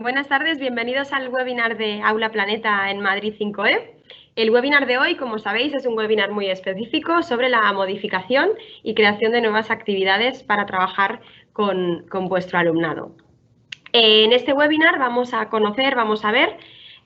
Buenas tardes, bienvenidos al webinar de Aula Planeta en Madrid 5E. El webinar de hoy, como sabéis, es un webinar muy específico sobre la modificación y creación de nuevas actividades para trabajar con vuestro alumnado. En este webinar vamos a ver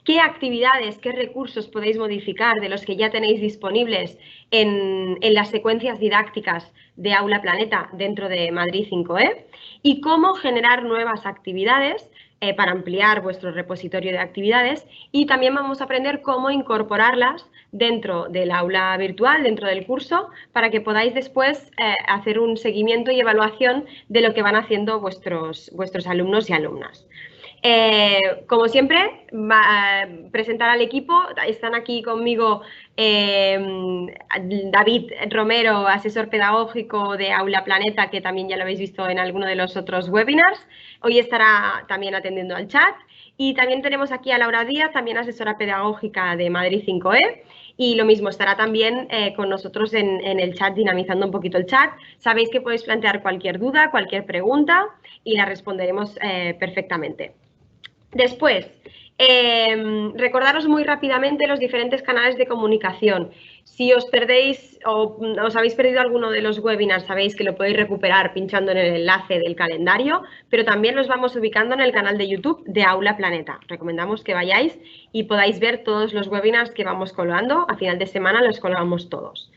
qué actividades, qué recursos podéis modificar de los que ya tenéis disponibles en las secuencias didácticas de Aula Planeta dentro de Madrid 5E y cómo generar nuevas actividades para ampliar vuestro repositorio de actividades, y también vamos a aprender cómo incorporarlas dentro del aula virtual, dentro del curso, para que podáis después hacer un seguimiento y evaluación de lo que van haciendo vuestros alumnos y alumnas. Como siempre, presentar al equipo. Están aquí conmigo David Romero, asesor pedagógico de Aula Planeta, que también ya lo habéis visto en alguno de los otros webinars. Hoy estará también atendiendo al chat. Y también tenemos aquí a Laura Díaz, también asesora pedagógica de Madrid 5E. Y lo mismo, estará también con nosotros en el chat, dinamizando un poquito el chat. Sabéis que podéis plantear cualquier duda, cualquier pregunta y la responderemos perfectamente. Después, recordaros muy rápidamente los diferentes canales de comunicación. Si os perdéis o os habéis perdido alguno de los webinars, sabéis que lo podéis recuperar pinchando en el enlace del calendario, pero también los vamos ubicando en el canal de YouTube de Aula Planeta. Recomendamos que vayáis y podáis ver todos los webinars que vamos colgando. A final de semana los colgamos todos.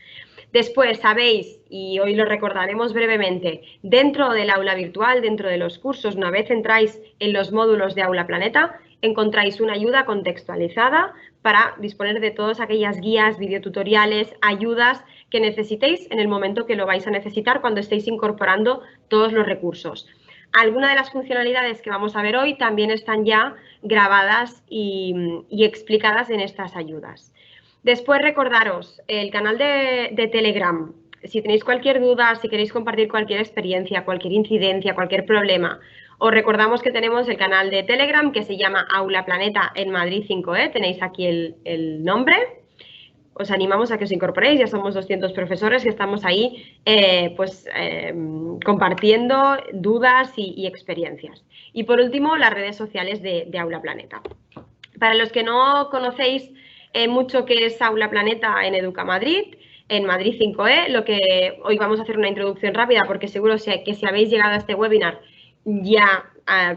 Después, sabéis, y hoy lo recordaremos brevemente, dentro del aula virtual, dentro de los cursos, una vez entráis en los módulos de Aula Planeta, encontráis una ayuda contextualizada para disponer de todas aquellas guías, videotutoriales, ayudas que necesitéis en el momento que lo vais a necesitar cuando estéis incorporando todos los recursos. Algunas de las funcionalidades que vamos a ver hoy también están ya grabadas y explicadas en estas ayudas. Después, recordaros el canal de Telegram. Si tenéis cualquier duda, si queréis compartir cualquier experiencia, cualquier incidencia, cualquier problema, os recordamos que tenemos el canal de Telegram que se llama Aula Planeta en Madrid 5E. Tenéis aquí el nombre. Os animamos a que os incorporéis. Ya somos 200 profesores que estamos ahí compartiendo dudas y experiencias. Y por último, las redes sociales de Aula Planeta. Para los que no conocéis mucho que es Aula Planeta en Educa Madrid, en Madrid 5E, lo que hoy vamos a hacer una introducción rápida, porque seguro que si habéis llegado a este webinar ya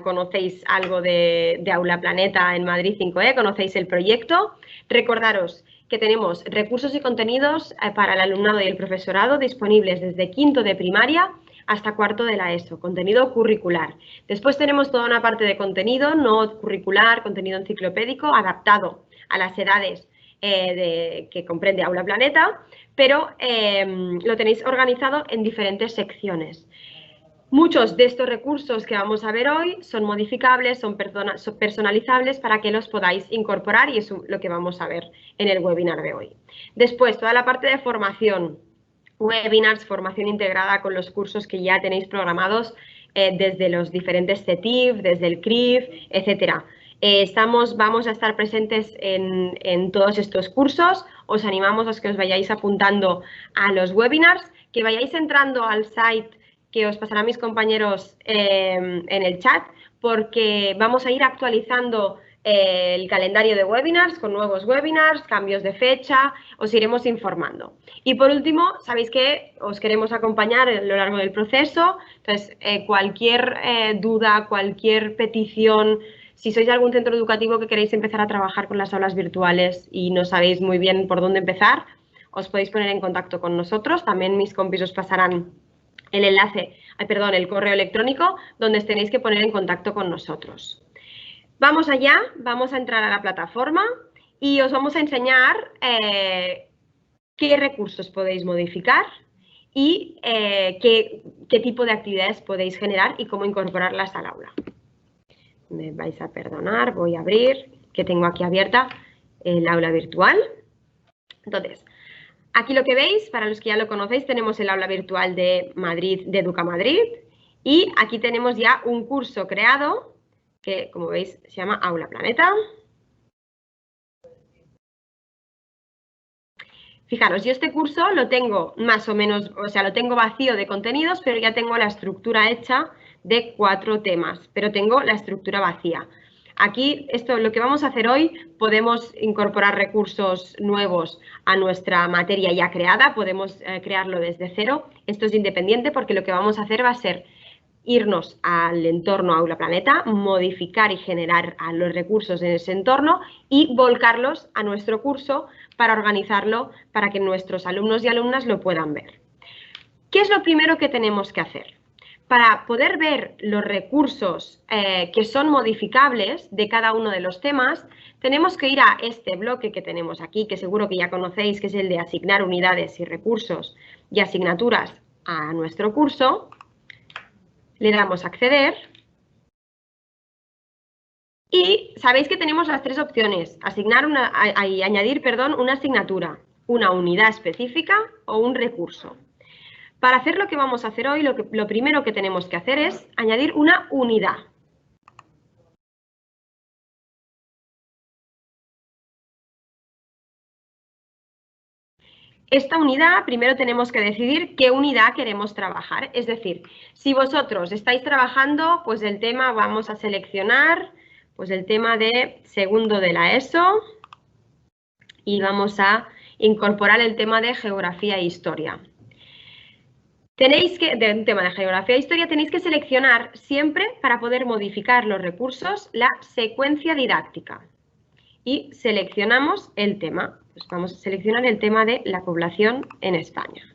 conocéis algo de Aula Planeta en Madrid 5E, conocéis el proyecto. Recordaros que tenemos recursos y contenidos para el alumnado y el profesorado disponibles desde quinto de primaria hasta cuarto de la ESO, contenido curricular. Después tenemos toda una parte de contenido no curricular, contenido enciclopédico, adaptado a las edades que comprende Aula Planeta, pero lo tenéis organizado en diferentes secciones. Muchos de estos recursos que vamos a ver hoy son modificables, son personalizables para que los podáis incorporar, y es lo que vamos a ver en el webinar de hoy. Después, toda la parte de formación, webinars, formación integrada con los cursos que ya tenéis programados desde los diferentes CETIF, desde el CRIF, etcétera. Vamos a estar presentes en todos estos cursos. Os animamos a que os vayáis apuntando a los webinars, que vayáis entrando al site que os pasarán mis compañeros en el chat, porque vamos a ir actualizando el calendario de webinars con nuevos webinars, cambios de fecha, os iremos informando. Y por último, sabéis que os queremos acompañar a lo largo del proceso. Entonces, cualquier duda, cualquier petición, si sois de algún centro educativo que queréis empezar a trabajar con las aulas virtuales y no sabéis muy bien por dónde empezar, os podéis poner en contacto con nosotros. También mis compis os pasarán el enlace, el correo electrónico donde os tenéis que poner en contacto con nosotros. Vamos allá, vamos a entrar a la plataforma y os vamos a enseñar qué recursos podéis modificar y qué tipo de actividades podéis generar y cómo incorporarlas al aula. Me vais a perdonar, voy a abrir, que tengo aquí abierta el aula virtual. Entonces, aquí lo que veis, para los que ya lo conocéis, tenemos el aula virtual de Madrid, de Educa Madrid, y aquí tenemos ya un curso creado que, como veis, se llama Aula Planeta. Fijaros, yo este curso lo tengo más o menos, o sea, lo tengo vacío de contenidos, pero ya tengo la estructura hecha de 4 temas, pero tengo la estructura vacía. Aquí, lo que vamos a hacer hoy, podemos incorporar recursos nuevos a nuestra materia ya creada, podemos crearlo desde cero. Esto es independiente porque lo que vamos a hacer va a ser irnos al entorno Aula Planeta, modificar y generar a los recursos en ese entorno y volcarlos a nuestro curso para organizarlo para que nuestros alumnos y alumnas lo puedan ver. ¿Qué es lo primero que tenemos que hacer? Para poder ver los recursos que son modificables de cada uno de los temas, tenemos que ir a este bloque que tenemos aquí, que seguro que ya conocéis, que es el de asignar unidades y recursos y asignaturas a nuestro curso. Le damos a acceder. Y sabéis que tenemos las tres opciones, añadir una asignatura, una unidad específica o un recurso. Para hacer lo que vamos a hacer hoy, lo primero que tenemos que hacer es añadir una unidad. Esta unidad, primero tenemos que decidir qué unidad queremos trabajar. Es decir, si vosotros estáis trabajando, pues el tema, vamos a seleccionar pues el tema de segundo de la ESO y vamos a incorporar el tema de geografía e historia. De un tema de geografía e historia tenéis que seleccionar siempre, para poder modificar los recursos, la secuencia didáctica. Y seleccionamos el tema. Pues vamos a seleccionar el tema de la población en España.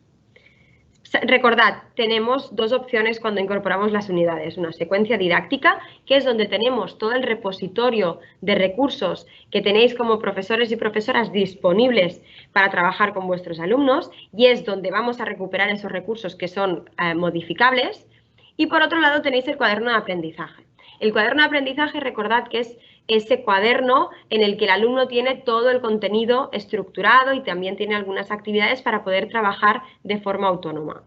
Recordad, tenemos dos opciones cuando incorporamos las unidades. Una secuencia didáctica, que es donde tenemos todo el repositorio de recursos que tenéis como profesores y profesoras disponibles para trabajar con vuestros alumnos, y es donde vamos a recuperar esos recursos que son modificables. Y por otro lado tenéis el cuaderno de aprendizaje. El cuaderno de aprendizaje, recordad que es ese cuaderno en el que el alumno tiene todo el contenido estructurado y también tiene algunas actividades para poder trabajar de forma autónoma.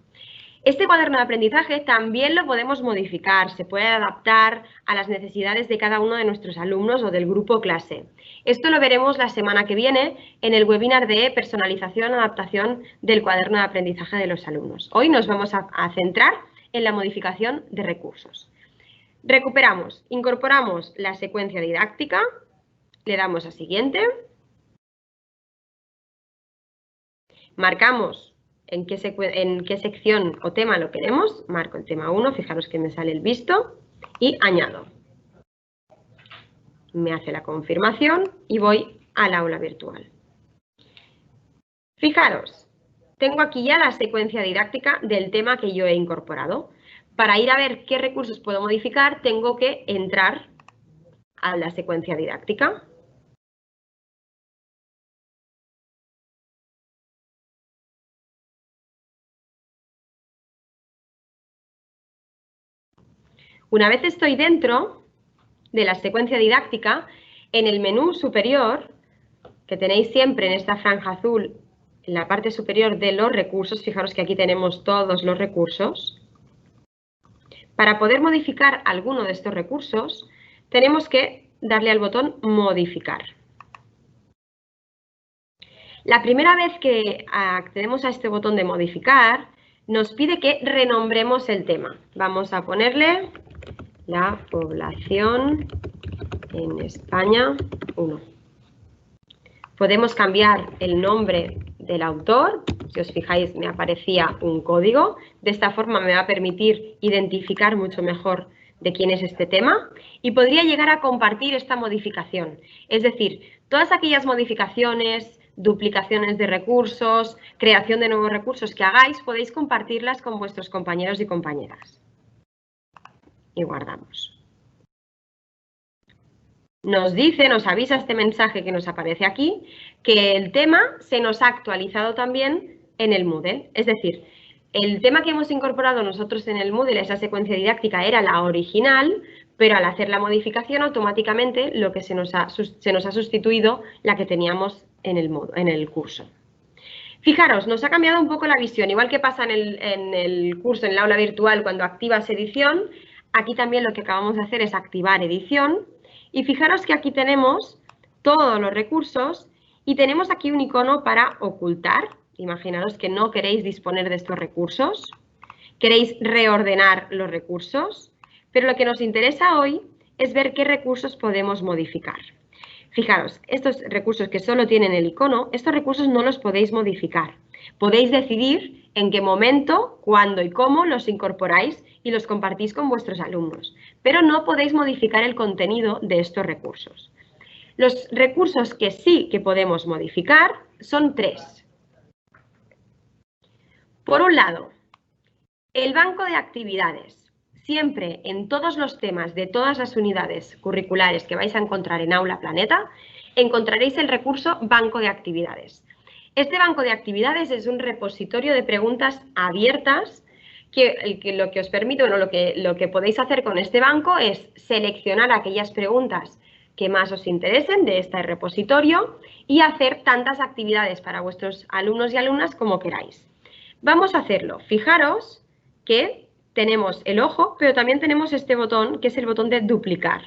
Este cuaderno de aprendizaje también lo podemos modificar, se puede adaptar a las necesidades de cada uno de nuestros alumnos o del grupo clase. Esto lo veremos la semana que viene en el webinar de personalización y adaptación del cuaderno de aprendizaje de los alumnos. Hoy nos vamos a centrar en la modificación de recursos. Recuperamos, incorporamos la secuencia didáctica, le damos a siguiente, marcamos en qué sección o tema lo queremos, marco el tema 1, fijaros que me sale el visto, y añado. Me hace la confirmación y voy al aula virtual. Fijaros, tengo aquí ya la secuencia didáctica del tema que yo he incorporado. Para ir a ver qué recursos puedo modificar, tengo que entrar a la secuencia didáctica. Una vez estoy dentro de la secuencia didáctica, en el menú superior, que tenéis siempre en esta franja azul, en la parte superior de los recursos, fijaros que aquí tenemos todos los recursos. Para poder modificar alguno de estos recursos, tenemos que darle al botón modificar. La primera vez que accedemos a este botón de modificar, nos pide que renombremos el tema. Vamos a ponerle la población en España 1. Podemos cambiar el nombre del autor. Si os fijáis, me aparecía un código. De esta forma me va a permitir identificar mucho mejor de quién es este tema y podría llegar a compartir esta modificación. Es decir, todas aquellas modificaciones, duplicaciones de recursos, creación de nuevos recursos que hagáis, podéis compartirlas con vuestros compañeros y compañeras. Y guardamos. Nos avisa este mensaje que nos aparece aquí, que el tema se nos ha actualizado también en el Moodle. Es decir, el tema que hemos incorporado nosotros en el Moodle, esa secuencia didáctica, era la original, pero al hacer la modificación automáticamente lo que se nos ha sustituido la que teníamos en el curso. Fijaros, nos ha cambiado un poco la visión, igual que pasa en el curso, en el aula virtual, cuando activas edición, aquí también lo que acabamos de hacer es activar edición. Y fijaros que aquí tenemos todos los recursos y tenemos aquí un icono para ocultar. Imaginaros que no queréis disponer de estos recursos, queréis reordenar los recursos, pero lo que nos interesa hoy es ver qué recursos podemos modificar. Fijaros, estos recursos que solo tienen el icono, estos recursos no los podéis modificar. Podéis decidir en qué momento, cuándo y cómo los incorporáis y los compartís con vuestros alumnos, pero no podéis modificar el contenido de estos recursos. Los recursos que sí que podemos modificar son 3. Por un lado, el banco de actividades. Siempre en todos los temas de todas las unidades curriculares que vais a encontrar en Aula Planeta, encontraréis el recurso banco de actividades. Este banco de actividades es un repositorio de preguntas abiertas que lo que os permite, bueno, lo que podéis hacer con este banco es seleccionar aquellas preguntas que más os interesen de este repositorio y hacer tantas actividades para vuestros alumnos y alumnas como queráis. Vamos a hacerlo. Fijaros que tenemos el ojo, pero también tenemos este botón, que es el botón de duplicar.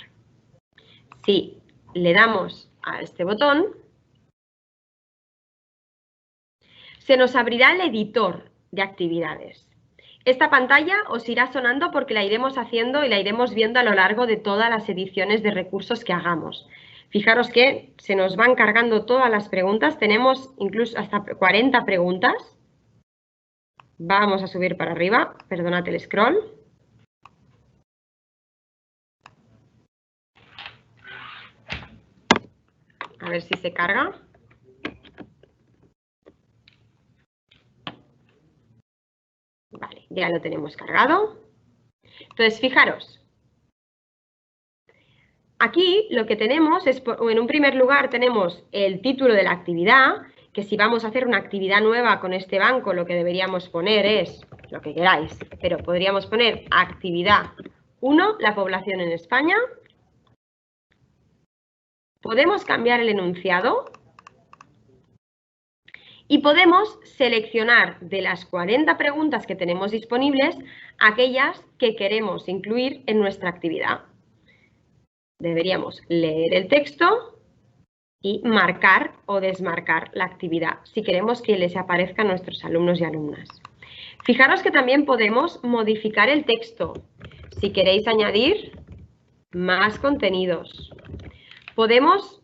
Si le damos a este botón, se nos abrirá el editor de actividades. Esta pantalla os irá sonando porque la iremos haciendo y la iremos viendo a lo largo de todas las ediciones de recursos que hagamos. Fijaros que se nos van cargando todas las preguntas, tenemos incluso hasta 40 preguntas. Vamos a subir para arriba, perdonad el scroll. A ver si se carga. Vale, ya lo tenemos cargado. Entonces, fijaros. Aquí lo que tenemos es, en un primer lugar, tenemos el título de la actividad, que si vamos a hacer una actividad nueva con este banco, lo que deberíamos poner es lo que queráis, pero podríamos poner actividad 1, la población en España. Podemos cambiar el enunciado y podemos seleccionar de las 40 preguntas que tenemos disponibles aquellas que queremos incluir en nuestra actividad. Deberíamos leer el texto y marcar o desmarcar la actividad si queremos que les aparezca a nuestros alumnos y alumnas. Fijaros que también podemos modificar el texto. Si queréis añadir más contenidos. Podemos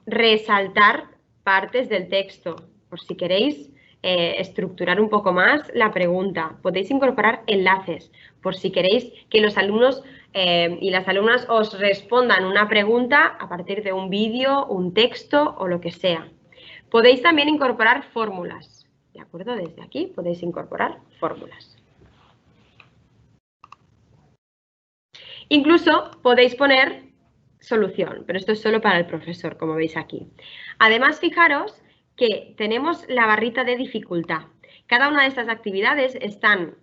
resaltar partes del texto, por si queréis estructurar un poco más la pregunta. Podéis incorporar enlaces, por si queréis que los alumnos y las alumnas os respondan una pregunta a partir de un vídeo, un texto o lo que sea. Podéis también incorporar fórmulas, ¿de acuerdo? Desde aquí podéis incorporar fórmulas. Incluso podéis poner solución, pero esto es solo para el profesor, como veis aquí. Además, fijaros que tenemos la barrita de dificultad. Cada una de estas actividades están,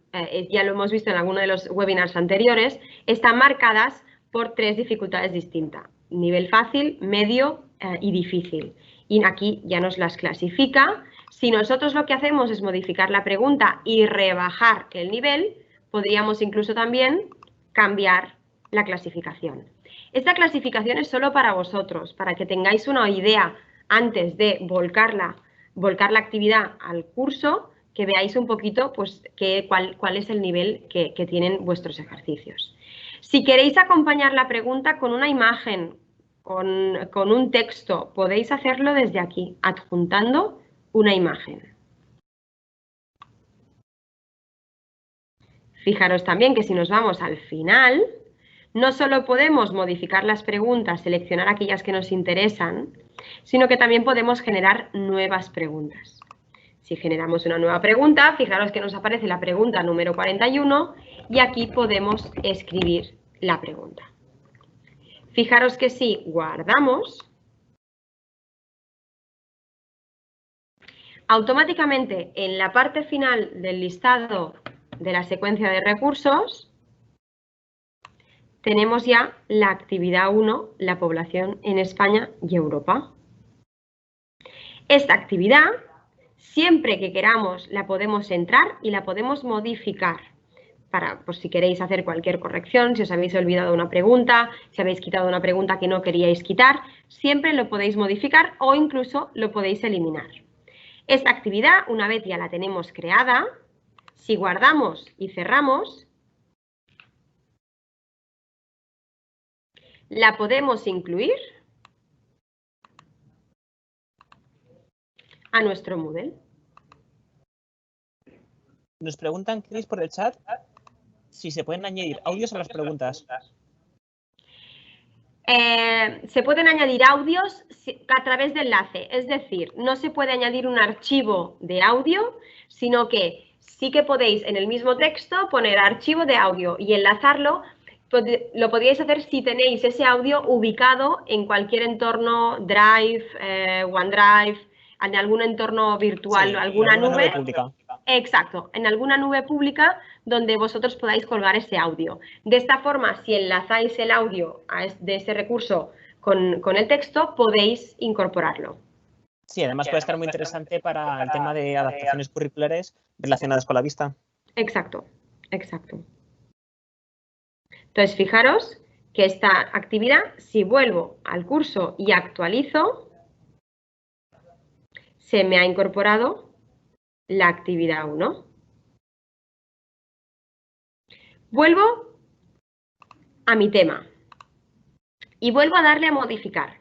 ya lo hemos visto en alguno de los webinars anteriores, están marcadas por 3 dificultades distintas. Nivel fácil, medio y difícil. Y aquí ya nos las clasifica. Si nosotros lo que hacemos es modificar la pregunta y rebajar el nivel, podríamos incluso también cambiar la clasificación. Esta clasificación es solo para vosotros, para que tengáis una idea antes de volcar la actividad al curso, que veáis un poquito pues, cuál es el nivel que tienen vuestros ejercicios. Si queréis acompañar la pregunta con una imagen, con un texto, podéis hacerlo desde aquí, adjuntando una imagen. Fijaros también que si nos vamos al final, no solo podemos modificar las preguntas, seleccionar aquellas que nos interesan, sino que también podemos generar nuevas preguntas. Si generamos una nueva pregunta, fijaros que nos aparece la pregunta número 41 y aquí podemos escribir la pregunta. Fijaros que si guardamos, automáticamente en la parte final del listado de la secuencia de recursos, tenemos ya la actividad 1, la población en España y Europa. Esta actividad, siempre que queramos, la podemos entrar y la podemos modificar. Por si queréis hacer cualquier corrección, si os habéis olvidado una pregunta, si habéis quitado una pregunta que no queríais quitar, siempre lo podéis modificar o incluso lo podéis eliminar. Esta actividad, una vez ya la tenemos creada, si guardamos y cerramos, la podemos incluir a nuestro Moodle. Nos preguntan, Cris, por el chat, si se pueden añadir audios a las preguntas. Se pueden añadir audios a través de enlace, es decir, no se puede añadir un archivo de audio, sino que sí que podéis en el mismo texto poner archivo de audio y enlazarlo. Lo podríais hacer si tenéis ese audio ubicado en cualquier entorno, Drive, OneDrive, en algún entorno virtual, Sí, alguna nube pública. Exacto, en alguna nube pública donde vosotros podáis colgar ese audio. De esta forma, si enlazáis el audio de ese recurso con el texto, podéis incorporarlo. Sí, además puede estar muy interesante para el tema de adaptaciones curriculares relacionadas con la vista. Exacto, exacto. Entonces, fijaros que esta actividad, si vuelvo al curso y actualizo, se me ha incorporado la actividad 1. Vuelvo a mi tema y vuelvo a darle a modificar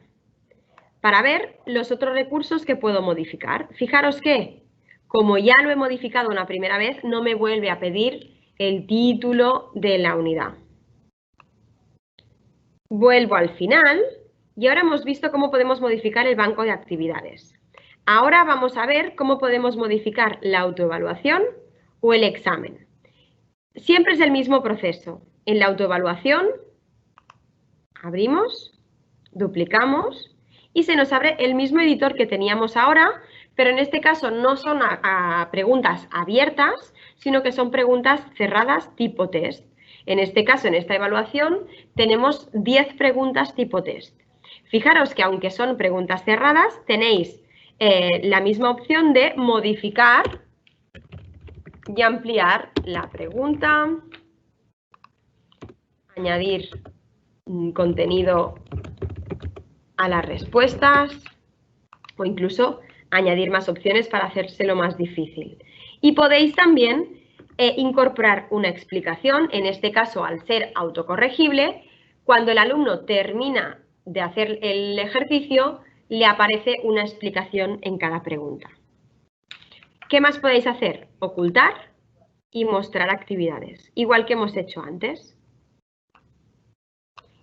para ver los otros recursos que puedo modificar. Fijaros que, como ya lo he modificado una primera vez, no me vuelve a pedir el título de la unidad. Vuelvo al final y ahora hemos visto cómo podemos modificar el banco de actividades. Ahora vamos a ver cómo podemos modificar la autoevaluación o el examen. Siempre es el mismo proceso. En la autoevaluación, abrimos, duplicamos y se nos abre el mismo editor que teníamos ahora, pero en este caso no son preguntas abiertas, sino que son preguntas cerradas tipo test. En este caso, en esta evaluación, tenemos 10 preguntas tipo test. Fijaros que aunque son preguntas cerradas, tenéis la misma opción de modificar y ampliar la pregunta, añadir contenido a las respuestas o incluso añadir más opciones para hacérselo más difícil. Y podéis también incorporar una explicación, en este caso al ser autocorregible, cuando el alumno termina de hacer el ejercicio, le aparece una explicación en cada pregunta. ¿Qué más podéis hacer? Ocultar y mostrar actividades, igual que hemos hecho antes.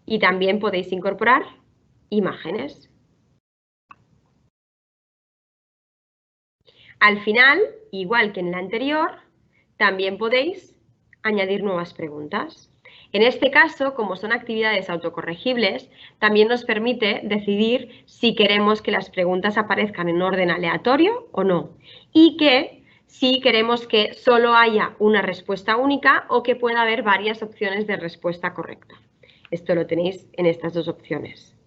Y también podéis incorporar imágenes. Al final, igual que en la anterior, también podéis añadir nuevas preguntas. En este caso, como son actividades autocorregibles, también nos permite decidir si queremos que las preguntas aparezcan en orden aleatorio o no. Y que si queremos que solo haya una respuesta única o que pueda haber varias opciones de respuesta correcta. Esto lo tenéis en estas dos opciones.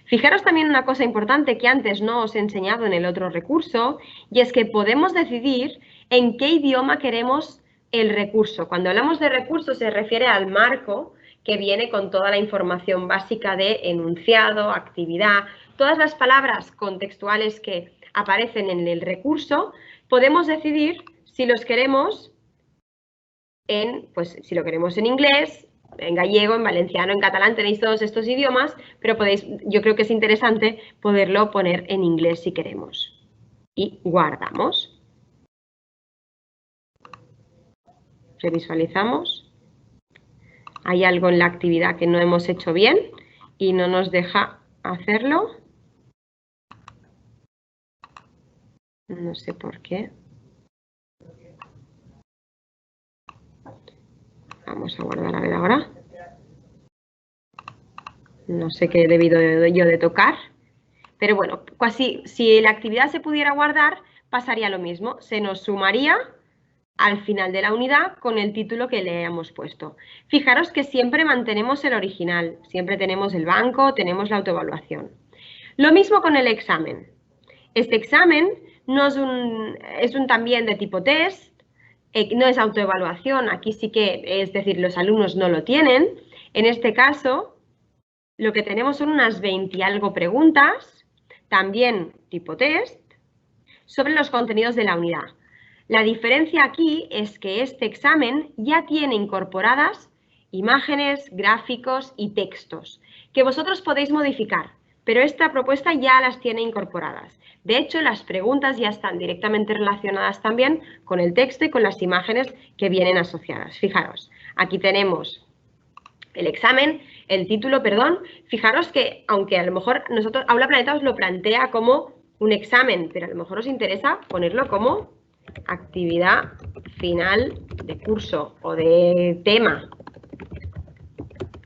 Fijaros también una cosa importante que antes no os he enseñado en el otro recurso, y es que podemos decidir en qué idioma queremos el recurso. Cuando hablamos de recurso se refiere al marco que viene con toda la información básica de enunciado, actividad, todas las palabras contextuales que aparecen en el recurso. Podemos decidir si los queremos si lo queremos en inglés, en gallego, en valenciano, en catalán, tenéis todos estos idiomas, pero yo creo que es interesante poderlo poner en inglés si queremos. Y guardamos. Revisualizamos. Hay algo en la actividad que no hemos hecho bien y no nos deja hacerlo. No sé por qué. Vamos a guardar a ver ahora. No sé qué he debido yo de tocar. Pero bueno, casi, si la actividad se pudiera guardar, pasaría lo mismo. Se nos sumaría al final de la unidad con el título que le hemos puesto. Fijaros que siempre mantenemos el original. Siempre tenemos el banco, tenemos la autoevaluación. Lo mismo con el examen. Este examen no es un también de tipo test. No es autoevaluación, aquí sí que, es decir, los alumnos no lo tienen. En este caso, lo que tenemos son unas 20 y algo preguntas, también tipo test, sobre los contenidos de la unidad. La diferencia aquí es que este examen ya tiene incorporadas imágenes, gráficos y textos, que vosotros podéis modificar, pero esta propuesta ya las tiene incorporadas. De hecho, las preguntas ya están directamente relacionadas también con el texto y con las imágenes que vienen asociadas. Fijaros, aquí tenemos el examen, el título, perdón. Fijaros que, aunque a lo mejor nosotros, Aula Planeta os lo plantea como un examen, pero a lo mejor os interesa ponerlo como actividad final de curso o de tema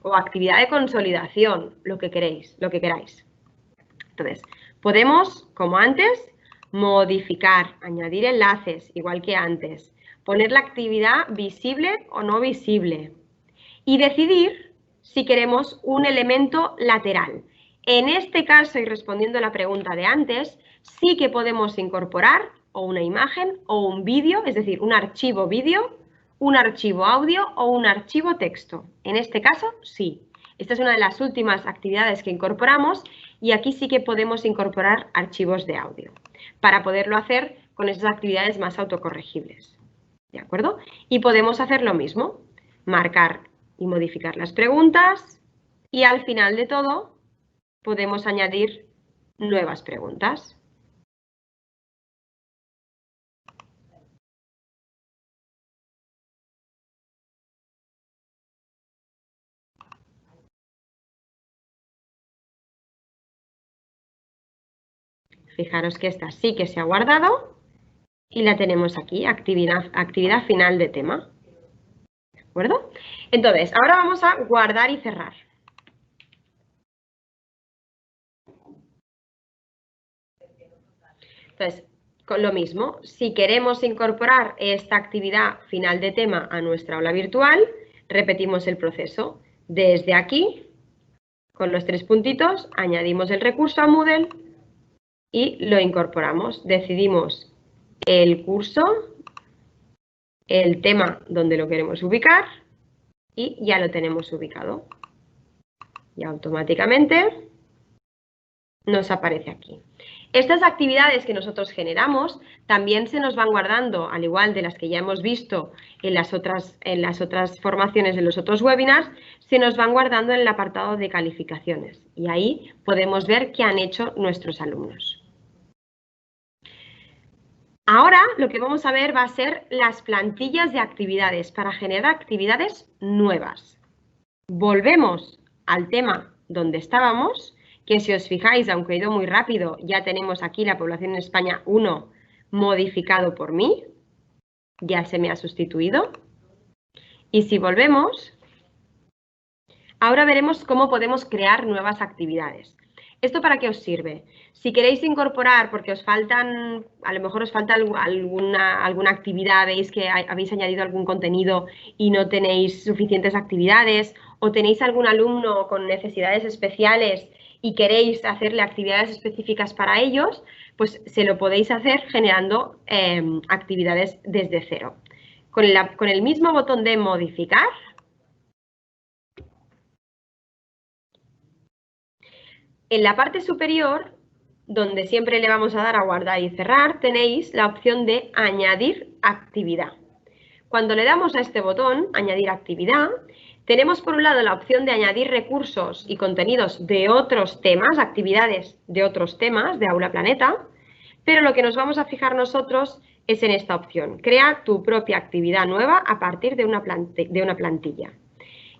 o actividad de consolidación, lo que queráis. Entonces, podemos, como antes, modificar, añadir enlaces, igual que antes, poner la actividad visible o no visible y decidir si queremos un elemento lateral. En este caso, y respondiendo a la pregunta de antes, sí que podemos incorporar o una imagen o un vídeo, es decir, un archivo vídeo, un archivo audio o un archivo texto. En este caso, sí. Esta es una de las últimas actividades que incorporamos y aquí sí que podemos incorporar archivos de audio para poderlo hacer con esas actividades más autocorregibles. ¿De acuerdo? Y podemos hacer lo mismo, marcar y modificar las preguntas y al final de todo podemos añadir nuevas preguntas. Fijaros que esta sí que se ha guardado y la tenemos aquí, actividad final de tema. ¿De acuerdo? Entonces, ahora vamos a guardar y cerrar. Entonces, con lo mismo, si queremos incorporar esta actividad final de tema a nuestra aula virtual, repetimos el proceso. Desde aquí, con los 3 puntitos, añadimos el recurso a Moodle y lo incorporamos. Decidimos el curso, el tema donde lo queremos ubicar y ya lo tenemos ubicado. Y automáticamente nos aparece aquí. Estas actividades que nosotros generamos también se nos van guardando, al igual de las que ya hemos visto en las otras formaciones, en los otros webinars, se nos van guardando en el apartado de calificaciones y ahí podemos ver qué han hecho nuestros alumnos. Ahora lo que vamos a ver va a ser las plantillas de actividades para generar actividades nuevas. Volvemos al tema donde estábamos, que si os fijáis, aunque he ido muy rápido, ya tenemos aquí la población en España 1 modificado por mí, ya se me ha sustituido. Y si volvemos, ahora veremos cómo podemos crear nuevas actividades. ¿Esto para qué os sirve? Si queréis incorporar, porque os faltan, a lo mejor os falta alguna actividad, veis que habéis añadido algún contenido y no tenéis suficientes actividades, o tenéis algún alumno con necesidades especiales y queréis hacerle actividades específicas para ellos, pues se lo podéis hacer generando actividades desde cero. Con el mismo botón de modificar, en la parte superior, donde siempre le vamos a dar a guardar y cerrar, tenéis la opción de añadir actividad. Cuando le damos a este botón, añadir actividad, tenemos por un lado la opción de añadir recursos y contenidos de otros temas, actividades de otros temas de Aula Planeta, pero lo que nos vamos a fijar nosotros es en esta opción, crea tu propia actividad nueva a partir de una plantilla.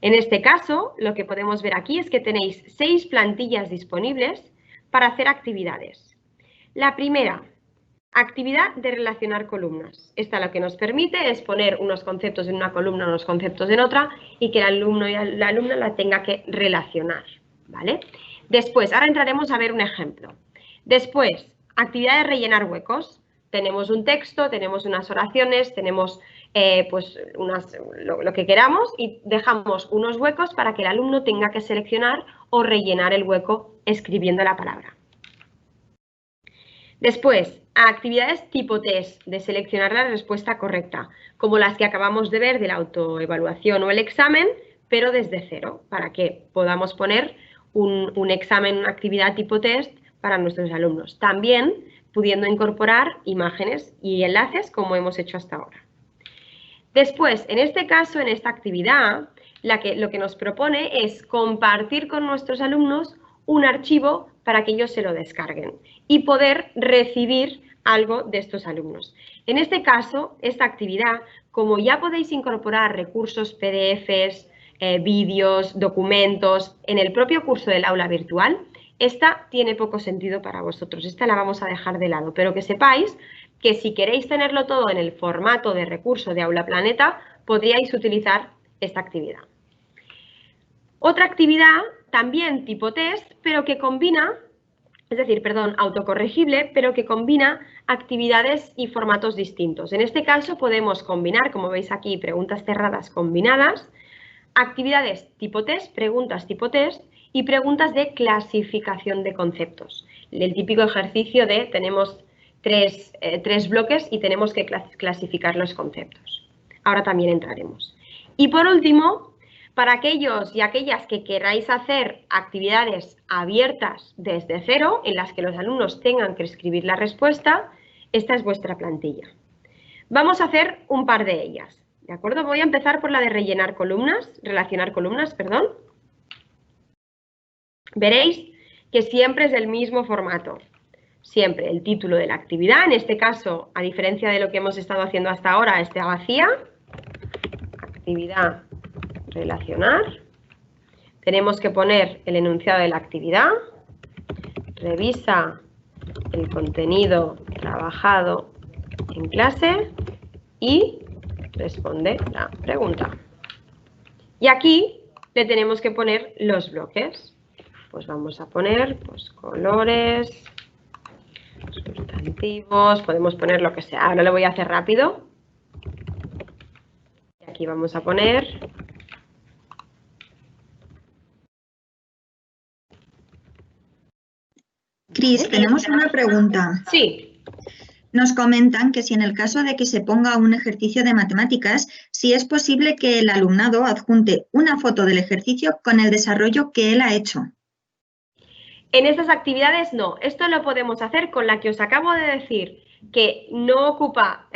En este caso, lo que podemos ver aquí es que tenéis 6 plantillas disponibles para hacer actividades. La primera, actividad de relacionar columnas. Esta lo que nos permite es poner unos conceptos en una columna, unos conceptos en otra y que el alumno y la alumna la tenga que relacionar, ¿vale? Después, ahora entraremos a ver un ejemplo. Después, actividad de rellenar huecos. Tenemos un texto, tenemos unas oraciones, tenemos pues lo que queramos y dejamos unos huecos para que el alumno tenga que seleccionar o rellenar el hueco escribiendo la palabra. Después, actividades tipo test, de seleccionar la respuesta correcta, como las que acabamos de ver de la autoevaluación o el examen, pero desde cero, para que podamos poner un examen, una actividad tipo test para nuestros alumnos. También pudiendo incorporar imágenes y enlaces como hemos hecho hasta ahora. Después, en este caso, en esta actividad, lo que nos propone es compartir con nuestros alumnos un archivo para que ellos se lo descarguen y poder recibir algo de estos alumnos. En este caso, esta actividad, como ya podéis incorporar recursos PDFs, vídeos, documentos en el propio curso del aula virtual, esta tiene poco sentido para vosotros. Esta la vamos a dejar de lado, pero que sepáis que si queréis tenerlo todo en el formato de recurso de Aula Planeta, podríais utilizar esta actividad. Otra actividad también tipo test, pero que combina, es decir, perdón, autocorregible, pero que combina actividades y formatos distintos. En este caso podemos combinar, como veis aquí, preguntas cerradas combinadas, actividades tipo test, preguntas tipo test y preguntas de clasificación de conceptos. El típico ejercicio de tenemos tres bloques y tenemos que clasificar los conceptos. Ahora también entraremos. Y por último, para aquellos y aquellas que queráis hacer actividades abiertas desde cero, en las que los alumnos tengan que escribir la respuesta, esta es vuestra plantilla. Vamos a hacer un par de ellas, ¿de acuerdo? Voy a empezar por la de relacionar columnas, perdón. Veréis que siempre es el mismo formato. Siempre el título de la actividad, en este caso, a diferencia de lo que hemos estado haciendo hasta ahora, está vacía. Actividad relacionar. Tenemos que poner el enunciado de la actividad. Revisa el contenido trabajado en clase y responde la pregunta. Y aquí le tenemos que poner los bloques. Pues vamos a poner colores, sustantivos, podemos poner lo que sea. Ahora lo voy a hacer rápido. Y aquí vamos a poner Cris, tenemos una pregunta. Sí. Nos comentan que si en el caso de que se ponga un ejercicio de matemáticas, si es posible que el alumnado adjunte una foto del ejercicio con el desarrollo que él ha hecho. En estas actividades no. Esto lo podemos hacer con la que os acabo de decir, que no ocupa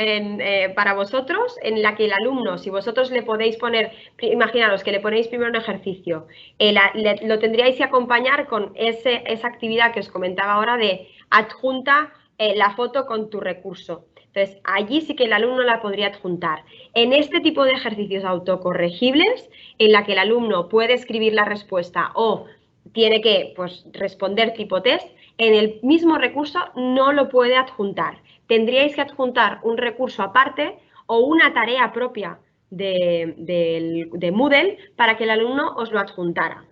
para vosotros, en la que el alumno, si vosotros le podéis poner, imaginaros que le ponéis primero un ejercicio, lo tendríais que acompañar con esa actividad que os comentaba ahora de adjunta la foto con tu recurso. Entonces, allí sí que el alumno la podría adjuntar. En este tipo de ejercicios autocorregibles, en la que el alumno puede escribir la respuesta o tiene que responder tipo test, en el mismo recurso no lo puede adjuntar. Tendríais que adjuntar un recurso aparte o una tarea propia de Moodle para que el alumno os lo adjuntara.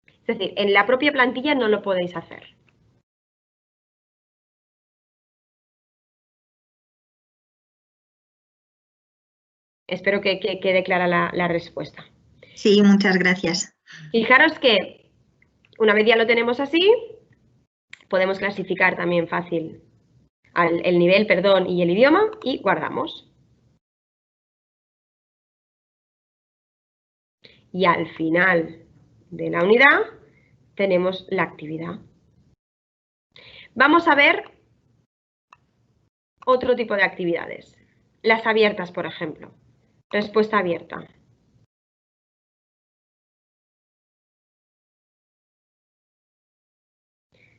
Es decir, en la propia plantilla no lo podéis hacer. Espero que quede clara la respuesta. Sí, muchas gracias. Fijaros que una vez ya lo tenemos así, podemos clasificar también fácil el nivel, perdón, y el idioma y guardamos. Y al final de la unidad tenemos la actividad. Vamos a ver otro tipo de actividades. Las abiertas, por ejemplo. Respuesta abierta.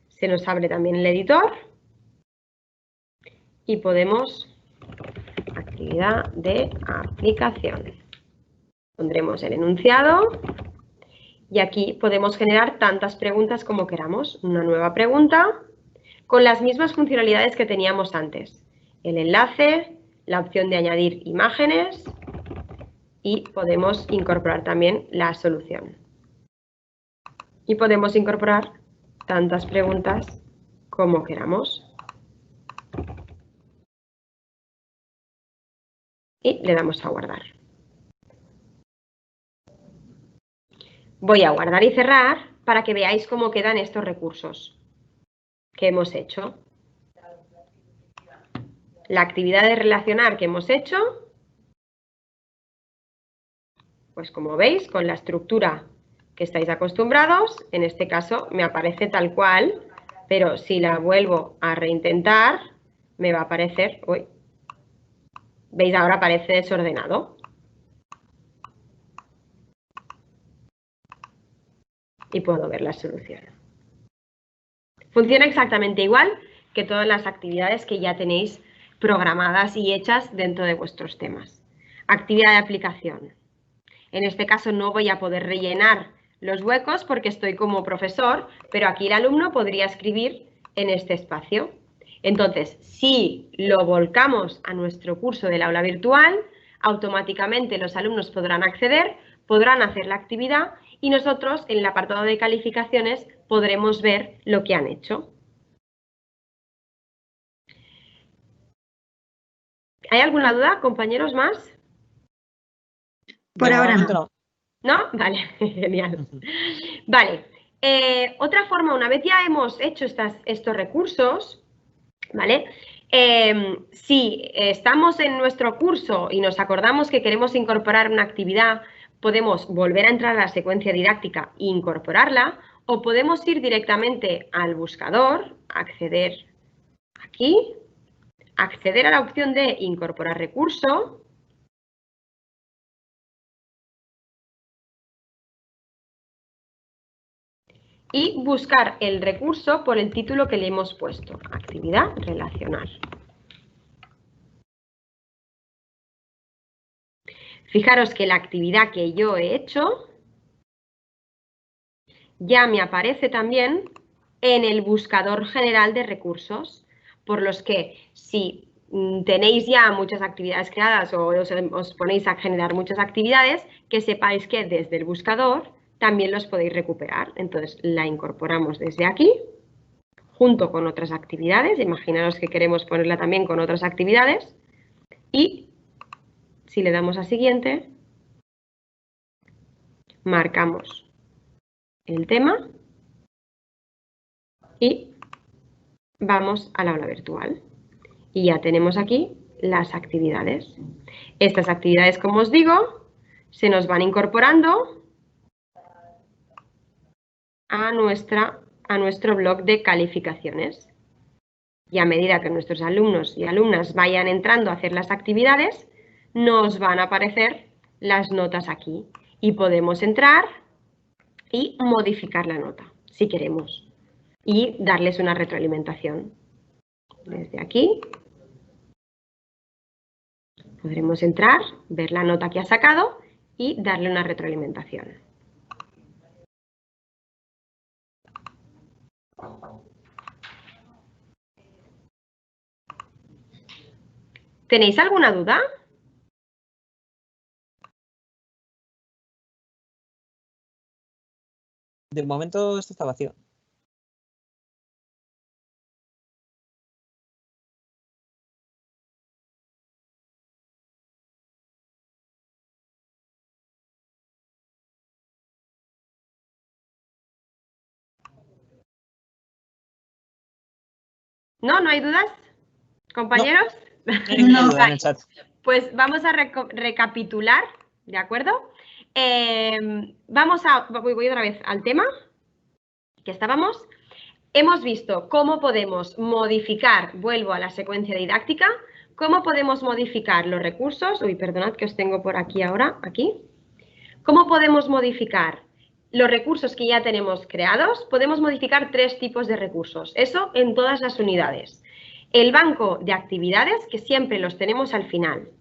Se nos abre también el editor y podemos actividad de aplicación. Pondremos el enunciado y aquí podemos generar tantas preguntas como queramos. Una nueva pregunta con las mismas funcionalidades que teníamos antes. El enlace, la opción de añadir imágenes y podemos incorporar también la solución. Y podemos incorporar tantas preguntas como queramos. Y le damos a guardar. Voy a guardar y cerrar para que veáis cómo quedan estos recursos que hemos hecho. La actividad de relacionar que hemos hecho, pues como veis, con la estructura que estáis acostumbrados, en este caso me aparece tal cual, pero si la vuelvo a reintentar, me va a aparecer, uy, ¿veis? Ahora aparece desordenado. y puedo ver la solución. Funciona exactamente igual que todas las actividades que ya tenéis programadas y hechas dentro de vuestros temas. Actividad de aplicación. En este caso no voy a poder rellenar los huecos porque estoy como profesor, pero aquí el alumno podría escribir en este espacio. Entonces, si lo volcamos a nuestro curso del aula virtual, automáticamente los alumnos podrán acceder, podrán hacer la actividad y nosotros en el apartado de calificaciones podremos ver lo que han hecho. ¿Hay alguna duda, compañeros, más? Por ahora no. ¿No? Vale, genial. Vale, otra forma, una vez ya hemos hecho estos recursos, ¿vale? Si estamos en nuestro curso y nos acordamos que queremos incorporar una actividad, podemos volver a entrar a la secuencia didáctica e incorporarla, o podemos ir directamente al buscador, acceder aquí, acceder a la opción de incorporar recurso. Y buscar el recurso por el título que le hemos puesto, actividad relacional. Fijaros que la actividad que yo he hecho ya me aparece también en el buscador general de recursos, por los que si tenéis ya muchas actividades creadas o os ponéis a generar muchas actividades, que sepáis que desde el buscador también los podéis recuperar. Entonces la incorporamos desde aquí, junto con otras actividades. Imaginaros que queremos ponerla también con otras actividades. Y si le damos a siguiente, marcamos el tema y vamos al aula virtual. Y ya tenemos aquí las actividades. Estas actividades, como os digo, se nos van incorporando a nuestro blog de calificaciones. Y a medida que nuestros alumnos y alumnas vayan entrando a hacer las actividades, nos van a aparecer las notas aquí. Y podemos entrar y modificar la nota, si queremos. Y darles una retroalimentación. Desde aquí podremos entrar, ver la nota que ha sacado y darle una retroalimentación. ¿Tenéis alguna duda? De momento esto está vacío. ¿No? ¿No hay dudas, compañeros? No hay ninguna duda en el chat. Pues vamos a recapitular, ¿de acuerdo? Voy otra vez al tema que estábamos. Hemos visto cómo podemos modificar, vuelvo a la secuencia didáctica, cómo podemos modificar los recursos. Uy, perdonad que os tengo por aquí ahora, aquí. ¿Cómo podemos modificar los recursos que ya tenemos creados? Podemos modificar 3 tipos de recursos, eso en todas las unidades. El banco de actividades, que siempre los tenemos al final,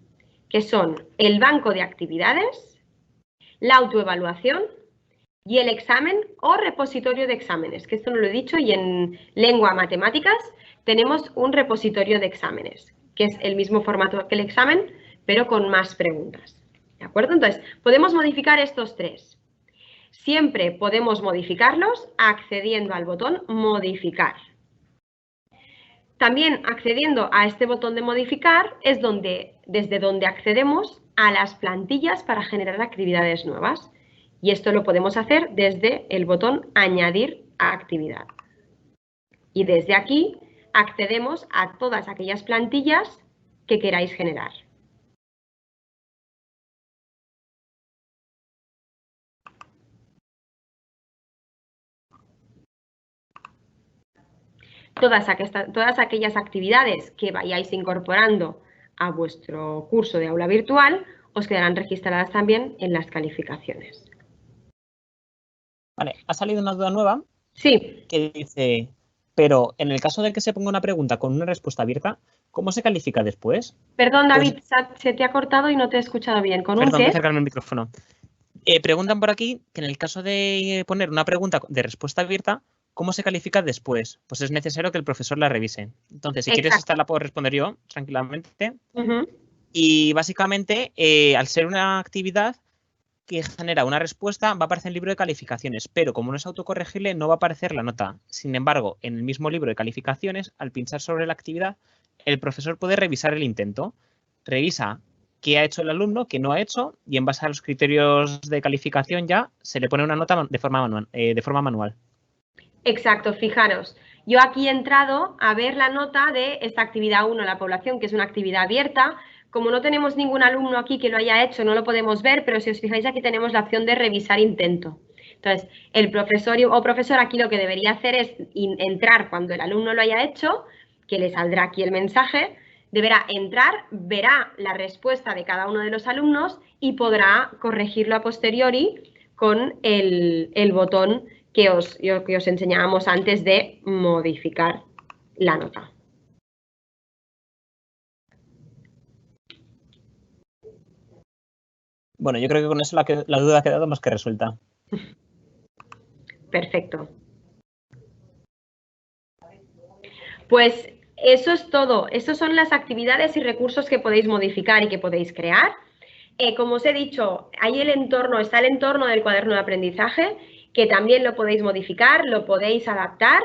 que son el banco de actividades, la autoevaluación y el examen o repositorio de exámenes, que esto no lo he dicho, y en lengua matemáticas tenemos un repositorio de exámenes, que es el mismo formato que el examen, pero con más preguntas. ¿De acuerdo? Entonces, podemos modificar estos 3. Siempre podemos modificarlos accediendo al botón modificar. También accediendo a este botón de modificar es desde donde accedemos a las plantillas para generar actividades nuevas. Y esto lo podemos hacer desde el botón añadir a actividad. Y desde aquí accedemos a todas aquellas plantillas que queráis generar. Todas aquellas actividades que vayáis incorporando a vuestro curso de aula virtual os quedarán registradas también en las calificaciones. Vale, ha salido una duda nueva. Sí. Que dice, pero en el caso de que se ponga una pregunta con una respuesta abierta, ¿cómo se califica después? Perdón, David, Pues, se te ha cortado y no te he escuchado bien. ¿Con un perdón, voy a qué? acercarme el micrófono. Preguntan por aquí que en el caso de poner una pregunta de respuesta abierta, ¿cómo se califica después? Pues es necesario que el profesor la revise. Entonces, si quieres, esta la puedo responder yo tranquilamente. Y básicamente, al ser una actividad que genera una respuesta, va a aparecer en el libro de calificaciones, pero como no es autocorregible, no va a aparecer la nota. Sin embargo, en el mismo libro de calificaciones, al pinchar sobre la actividad, el profesor puede revisar el intento. Revisa qué ha hecho el alumno, qué no ha hecho, y en base a los criterios de calificación ya se le pone una nota de forma manual. Exacto, fijaros. Yo aquí he entrado a ver la nota de esta actividad 1 en la población, que es una actividad abierta. Como no tenemos ningún alumno aquí que lo haya hecho, no lo podemos ver, pero si os fijáis aquí tenemos la opción de revisar intento. Entonces, el profesor o profesora aquí lo que debería hacer es entrar cuando el alumno lo haya hecho, que le saldrá aquí el mensaje, deberá entrar, verá la respuesta de cada uno de los alumnos y podrá corregirlo a posteriori con el botón que os enseñábamos antes de modificar la nota. Bueno, yo creo que con eso la duda ha quedado más que resuelta. Perfecto. Pues eso es todo. Esas son las actividades y recursos que podéis modificar y que podéis crear. Como os he dicho, hay está el entorno del cuaderno de aprendizaje, que también lo podéis modificar, lo podéis adaptar,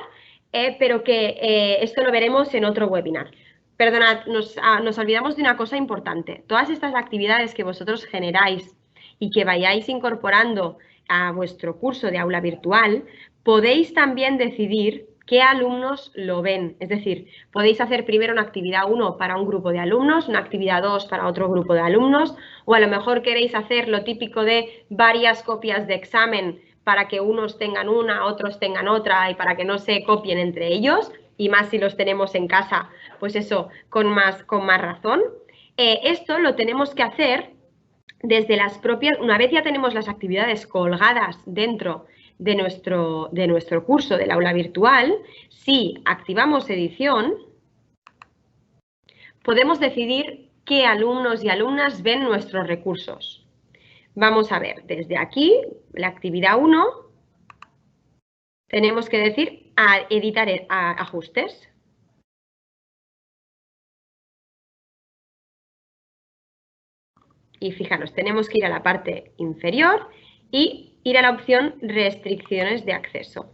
pero que esto lo veremos en otro webinar. Perdonad, nos olvidamos de una cosa importante. Todas estas actividades que vosotros generáis y que vayáis incorporando a vuestro curso de aula virtual, podéis también decidir qué alumnos lo ven. Es decir, podéis hacer primero una actividad 1 para un grupo de alumnos, una actividad 2 para otro grupo de alumnos, o a lo mejor queréis hacer lo típico de varias copias de examen para que unos tengan una, otros tengan otra y para que no se copien entre ellos, y más si los tenemos en casa, pues eso, con más razón. Esto lo tenemos que hacer desde las propias, una vez ya tenemos las actividades colgadas dentro de nuestro curso del aula virtual, si activamos edición, podemos decidir qué alumnos y alumnas ven nuestros recursos. Vamos a ver, desde aquí, la actividad 1, tenemos que decir a editar ajustes. Y fijaros, tenemos que ir a la parte inferior y ir a la opción restricciones de acceso.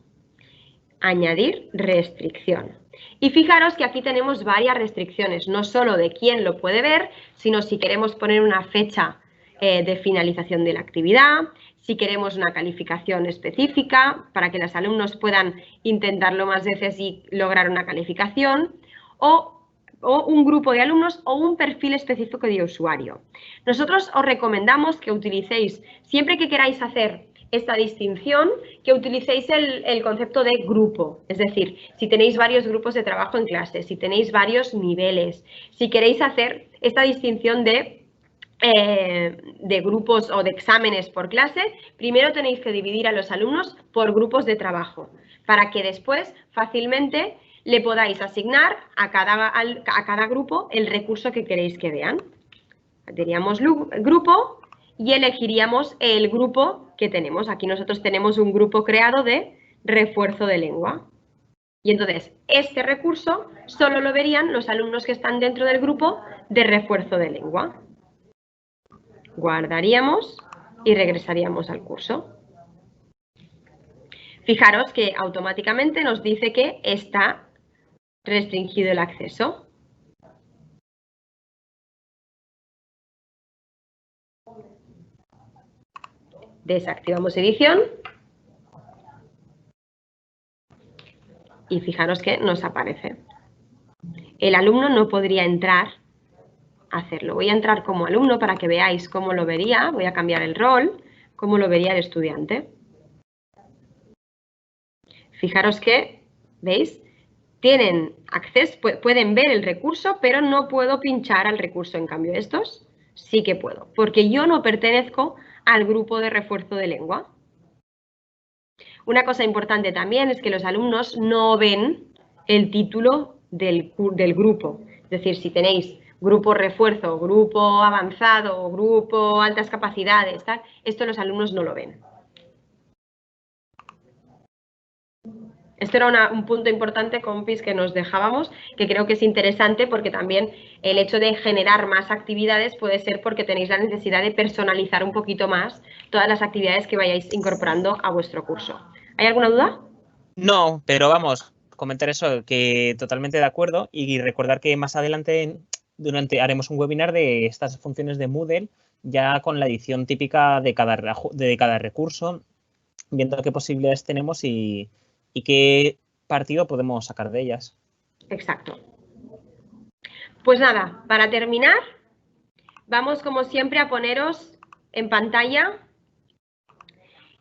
Añadir restricción. Y fijaros que aquí tenemos varias restricciones, no solo de quién lo puede ver, sino si queremos poner una fecha de finalización de la actividad, si queremos una calificación específica para que los alumnos puedan intentarlo más veces y lograr una calificación, o un grupo de alumnos o un perfil específico de usuario. Nosotros os recomendamos que utilicéis, siempre que queráis hacer esta distinción, que utilicéis el concepto de grupo. Es decir, si tenéis varios grupos de trabajo en clase, si tenéis varios niveles, si queréis hacer esta distinción de grupos o de exámenes por clase, primero tenéis que dividir a los alumnos por grupos de trabajo, para que después fácilmente le podáis asignar a cada grupo el recurso que queréis que vean. Diríamos grupo y elegiríamos el grupo que tenemos. Aquí nosotros tenemos un grupo creado de refuerzo de lengua. Y entonces, este recurso solo lo verían los alumnos que están dentro del grupo de refuerzo de lengua. Guardaríamos y regresaríamos al curso. Fijaros que automáticamente nos dice que está restringido el acceso. Desactivamos edición y fijaros que nos aparece. El alumno no podría entrar a hacerlo. Voy a entrar como alumno para que veáis cómo lo vería. Voy a cambiar el rol, cómo lo vería el estudiante. Fijaros que, ¿veis? Tienen acceso, pueden ver el recurso, pero no puedo pinchar al recurso. En cambio, estos sí que puedo, porque yo no pertenezco al grupo de refuerzo de lengua. Una cosa importante también es que los alumnos no ven el título del grupo. Es decir, si tenéis grupo refuerzo, grupo avanzado, grupo altas capacidades, tal, esto los alumnos no lo ven. Esto era un punto importante, compis, que nos dejábamos, que creo que es interesante porque también el hecho de generar más actividades puede ser porque tenéis la necesidad de personalizar un poquito más todas las actividades que vayáis incorporando a vuestro curso. ¿Hay alguna duda? No, pero vamos, comentar eso, que totalmente de acuerdo y recordar que más adelante haremos un webinar de estas funciones de Moodle ya con la edición típica de cada recurso, viendo qué posibilidades tenemos y qué partido podemos sacar de ellas. Exacto. Pues nada, para terminar, vamos como siempre a poneros en pantalla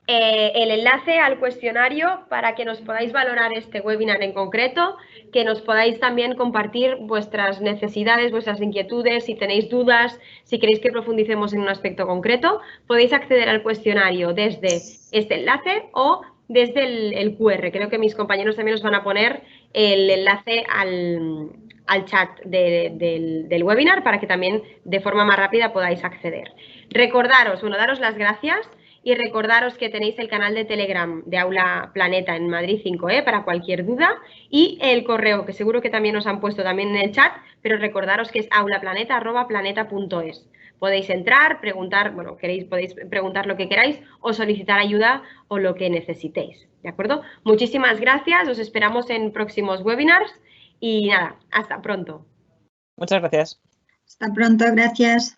el enlace al cuestionario para que nos podáis valorar este webinar en concreto, que nos podáis también compartir vuestras necesidades, vuestras inquietudes, si tenéis dudas, si queréis que profundicemos en un aspecto concreto, podéis acceder al cuestionario desde este enlace o desde el QR. Creo que mis compañeros también os van a poner el enlace al chat del webinar para que también de forma más rápida podáis acceder. Recordaros, bueno, daros las gracias. Y recordaros que tenéis el canal de Telegram de Aula Planeta en Madrid 5E para cualquier duda y el correo, que seguro que también os han puesto también en el chat, pero recordaros que es aulaplaneta@planeta.es. Podéis entrar, preguntar, bueno, podéis preguntar lo que queráis o solicitar ayuda o lo que necesitéis, ¿de acuerdo? Muchísimas gracias, os esperamos en próximos webinars y nada, hasta pronto. Muchas gracias. Hasta pronto, gracias.